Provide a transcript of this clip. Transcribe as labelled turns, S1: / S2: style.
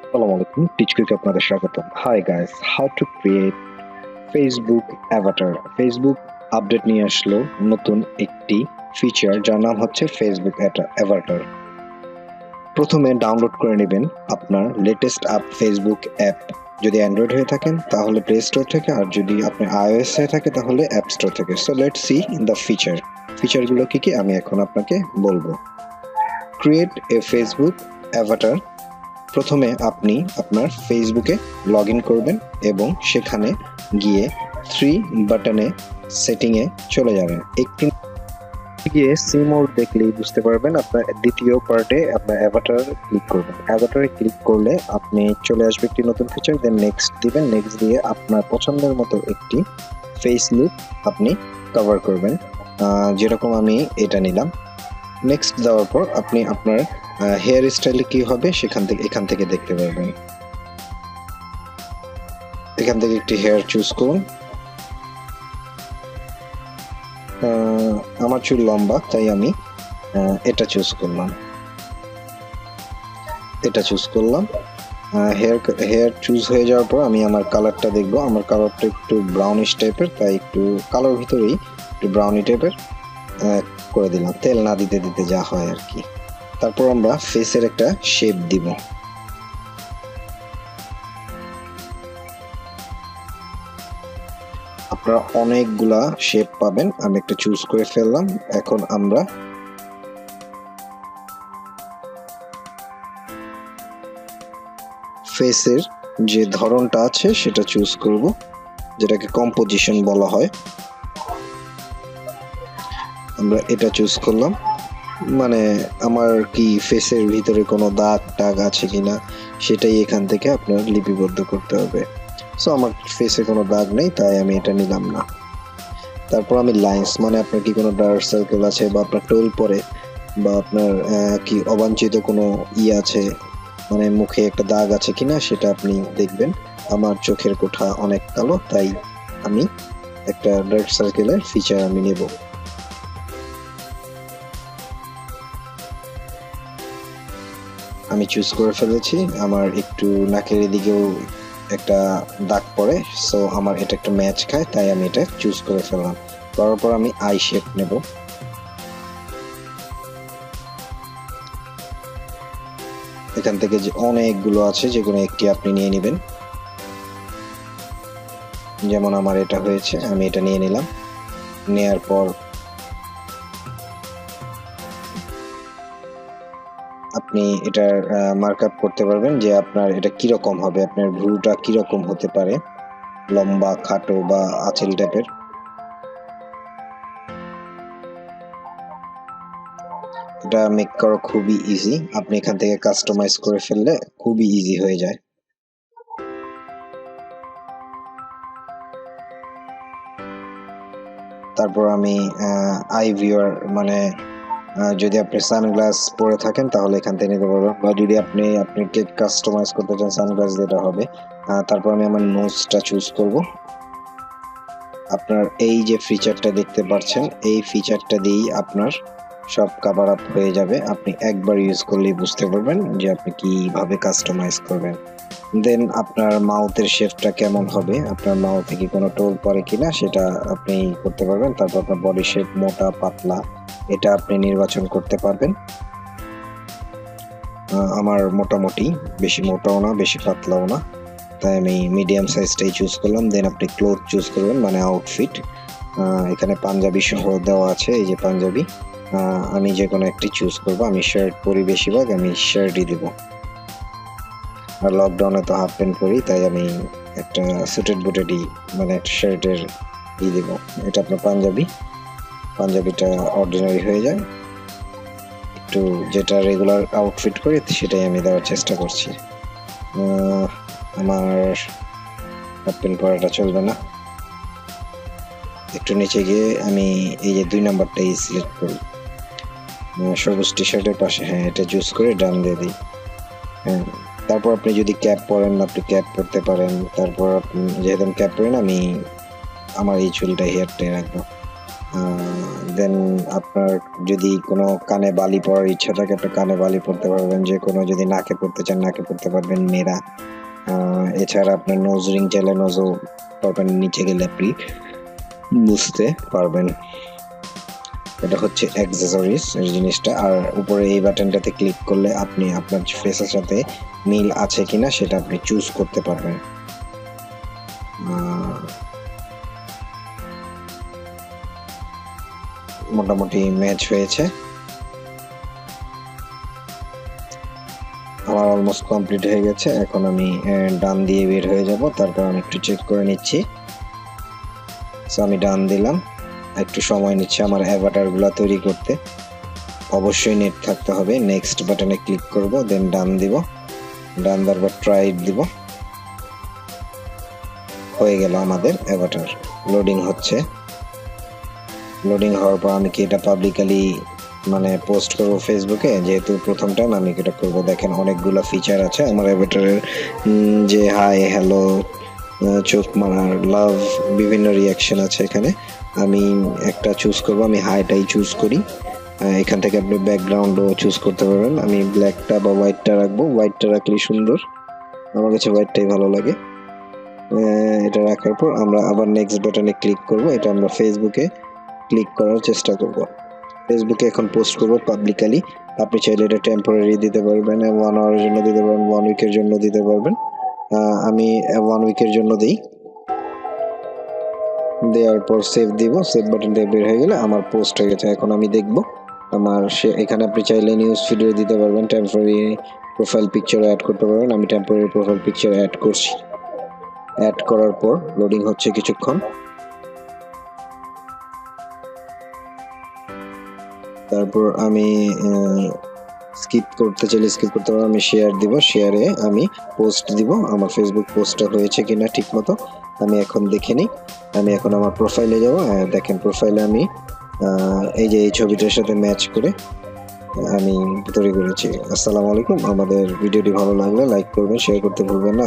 S1: Assalamualaikum, teachquick আপনাদের স্বাগতম। Hi guys, how to create Facebook avatar. Facebook update নিয়ে আসলো নতুন একটি ফিচার যার নাম হচ্ছে Facebook avatar. প্রথমে ডাউনলোড করে নেবেন আপনার লেটেস্ট অ্যাপ Facebook অ্যাপ। যদি অ্যান্ড্রয়েড হয়ে থাকেন তাহলে প্লে স্টোর থেকে, আর যদি আপনি iOS হয়ে থাকে তাহলে অ্যাপ স্টোর থেকে। সো লেটস সি দ্য ফিচারগুলো কি কি আমি এখন আপনাকে বলবো। Create a Facebook avatar. প্রথমে আপনি আপনার ফেসবুকে লগ ইন করবেন এবং সেখানে গিয়ে 3 বাটনে সেটিংয়ে চলে যাবেন। একটু গিয়ে সি মোড দেখলেই বুঝতে পারবেন। আপনার দ্বিতীয় পার্টে আপনার অ্যাভাটার ক্লিক করবেন। অ্যাভাটারে ক্লিক করলে আপনি চলে আসবে একটি নতুন ফিচার, দেন নেক্সট দিবেন। নেক্সট দিয়ে আপনার পছন্দের মতো একটি ফেস লুক আপনি কভার করবেন, যেরকম আমি এটা নিলাম। নেক্সট দেওয়ার পর আপনি আপনার হেয়ার স্টাইলে কি হবে এখান থেকে দেখতে পারবেন। এখান থেকে একটি হেয়ার চুজ করুন। আমার চুল লম্বা তাই আমি এটা চুজ করলাম। হেয়ার চুজ হয়ে যাওয়ার পর আমি আমার কালারটা দেখব। আমার কালারটা একটু ব্রাউনিশ টাইপের, তাই একটু কালোর ভিতরেই একটু ব্রাউনি টাইপের করে দিলাম, তেল না দিতে দিতে যা হয় আর কি। তারপর আমরা ফেসের একটা শেপ দিব। আপনারা অনেকগুলা শেপ পাবেন, আমি একটা চুজ করে ফেললাম। এখন আমরা ফেসের যে ধরনটা আছে সেটা চুজ করব, যেটাকে কম্পোজিশন বলা হয়। আমরা এটা চুজ করলাম, মানে আমার কি ফেসের ভিতরে কোনো দাগ টাগ আছে কিনা সেটাই এখান থেকে আপনার লিপিবদ্ধ করতে হবে। সো আমার ফেসে কোনো দাগ নেই তাই আমি এটা নিলাম না। তারপর আমি লাইন্স, মানে আপনার কি কোনো ডার্ক সার্কেল আছে বা আপনার টোল পরে বা আপনার কি অবাঞ্ছিত কোনো আছে, মানে মুখে একটা দাগ আছে কিনা সেটা আপনি দেখবেন। আমার চোখের কোঠা অনেক কালো তাই আমি একটা ডার্ক সার্কেলের ফিচার আমি নেব। আমি চুজ করে ফেলেছি। আমার একটু নাকের দিকেও একটা দাগ পড়ে, সো আমার এটা একটা ম্যাচ খায় তাই আমি এটা চুজ করে ফেললাম। করার পর আমি আই শেপ নেব। এখান থেকে যে অনেকগুলো আছে যে কোনো একটি আপনি নিয়ে নেবেন। যেমন আমার এটা হয়েছে, আমি এটা নিয়ে নিলাম। নেয়ার পর আপনি এটার মার্কআপ করতে পারবেন যে আপনার এটা কিরকম হবে, আপনার ভ্রুটা কিরকম হতে পারে, লম্বা, খাটো বা আঁচল টাইপের। এটা মেক করা খুবই ইজি, আপনি এখান থেকে কাস্টমাইজ করে ফেললে খুবই ইজি হয়ে যায়। তারপর আমি আই ভিউয়ার, মানে যদি আপনি সানগ্লাস পরে থাকেন তাহলে এখান থেকে নিতে পারবেন, বা যদি আপনি কাস্টমাইজ করতে চান সানগ্লাস যেটা হবে। তারপর আমি আমার নোজটা চুজ করব। আপনার এই যে ফিচারটা দেখতে পাচ্ছেন, এই ফিচারটা দিয়েই আপনার সব কভার আপ হয়ে যাবে। আপনি একবার ইউজ করলেই বুঝতে পারবেন যে আপনি কিভাবে কাস্টমাইজ করবেন। দেন আপনার মাউথের শেপটা কেমন হবে, আপনার মাউথে কি কোনো টোল পড়ে কিনা সেটা আপনি করতে পারবেন। তারপর আপনার বডি শেপ মোটা পাতলা এটা আপনি নির্বাচন করতে পারবেন। আমার মোটামুটি বেশি মোটাও না বেশি পাতলাও না, তাই আমি মিডিয়াম সাইজটাই চুজ করলাম। দেন আপনি ক্লোথ চুজ করবেন, মানে আউটফিট। এখানে পাঞ্জাবি সহ দেওয়া আছে, এই যে পাঞ্জাবি। আমি যে কোনো একটি চুজ করব। আমি শার্ট পরি বেশিরভাগ, আমি শার্টই দিব। আর লকডাউনে তো হাফ প্যান্ট পরি, তাই আমি একটা সুটেড বুটেডই, মানে একটা শার্টের দিব। এটা আপনার পাঞ্জাবিটা অর্ডিনারি হয়ে যায়, একটু যেটা রেগুলার আউটফিট করি সেটাই আমি দেওয়ার চেষ্টা করছি। আমার হাফ প্যান্ট পরাটা চলবে না। একটু নিচে গিয়ে আমি এই যে 2 নাম্বারটাই সিলেক্ট করি, সবুজ টি শার্টের পাশে। হ্যাঁ, এটা চুজ করে ডান দিয়ে দিই। হ্যাঁ, তারপর আপনি যদি ক্যাপ পরেন আপনি ক্যাপ পরতে পারেন। তারপর আপনি যেহেতু ক্যাপ পরেন, আমি আমার এই চুলটা হেয়ারটাই রাখবো। দেন আপনার যদি কোনো কানে বালি পরার ইচ্ছা থাকে আপনি কানে বালি পরতে পারবেন, যে কোনো যদি নাকে পরতে চান নাকে পরতে পারবেন মেয়েরা। এছাড়া আপনার নোজ রিং চাইলে নোজও পারবেন, নিচে গেলে আপনি বুঝতে পারবেন। এটা হচ্ছে অ্যাক্সেসরিজ এর জিনিসটা। আর উপরে এই বাটনটাতে ক্লিক করলে আপনি আপনার ফেসের সাথে মিল আছে কিনা সেটা আপনি চুজ করতে পারবেন। মোটামুটি ম্যাচ হয়েছে, আমার অলমোস্ট কমপ্লিট হয়ে গেছে। এখন আমি ডান দিয়ে বের হয়ে যাব, তারপর আমি একটু চেক করে নিচ্ছি। সো আমি ডান দিলাম, একটু সময় নিচ্ছে আমার অ্যাভাটারগুলো তৈরি করতে, অবশ্যই নেট থাকতে হবে। নেক্সট বাটনে ক্লিক করব, দেন ডান দিব, ডান দেওয়ার পর ট্রাই দিব, হয়ে গেল আমাদের অ্যাভাটার। লোডিং হচ্ছে, লোডিং হওয়ার পর আমি কি এটা পাবলিকলি মানে পোস্ট করব ফেসবুকে, যেহেতু প্রথম টাইম আমি এটা করব। দেখেন অনেকগুলো ফিচার আছে আমার অ্যাভাটারের, যে হাই, হ্যালো, চোখ মারার, লাভ, বিভিন্ন রিয়াকশন আছে এখানে। আমি একটা চুজ করব, আমি হাইটাই চুজ করি। এখান থেকে আপনি ব্যাকগ্রাউন্ডও চুজ করতে পারবেন। আমি ব্ল্যাকটা বা হোয়াইটটা রাখবো, হোয়াইটটা রাখলেই সুন্দর, আমার কাছে হোয়াইটটাই ভালো লাগে। এটা রাখার পর আমরা আবার নেক্সট বাটনে ক্লিক করব। এটা আমরা ফেসবুকে ক্লিক করার চেষ্টা করব। ফেসবুকে এখন পোস্ট করব পাবলিকলি। আপনি চাইলে এটা টেম্পোরারি দিতে পারবেন, 1 আওয়ারের জন্য দিতে পারবেন, 1 উইকের জন্য দিতে পারবেন। আমি 1 উইকের জন্য দিই। দেওয়ার পর সেভ দিব, সেভ বাটনটা বের হয়ে গেলে আমার পোস্ট হয়ে গেছে। এখন আমি দেখব আমার এখানে আপনি চাইলে নিউজ ভিডিও দিতে পারবেন, টেম্পোরারি প্রোফাইল পিকচার অ্যাড করতে পারবেন। আমি টেম্পোরারি প্রোফাইল পিকচার অ্যাড করছি। অ্যাড করার পর লোডিং হচ্ছে কিছুক্ষণ, তারপর আমি স্কিপ করতে চাইলে স্কিপ করতে পারবো। আমি শেয়ার দিব, শেয়ারে আমি পোস্ট দিব, আমার ফেসবুক পোস্টটা হয়েছে কিনা ঠিক মতো আমি এখন দেখে নিই। আমি এখন আমার প্রোফাইলে যাব। দেখেন প্রোফাইলে আমি এই যে এই ছবিটার সাথে ম্যাচ করে আমি তৈরি করেছি। আসসালামু আলাইকুম। আমাদের ভিডিওটি ভালো লাগলে লাইক করবেন, শেয়ার করতে ভুলবেন না।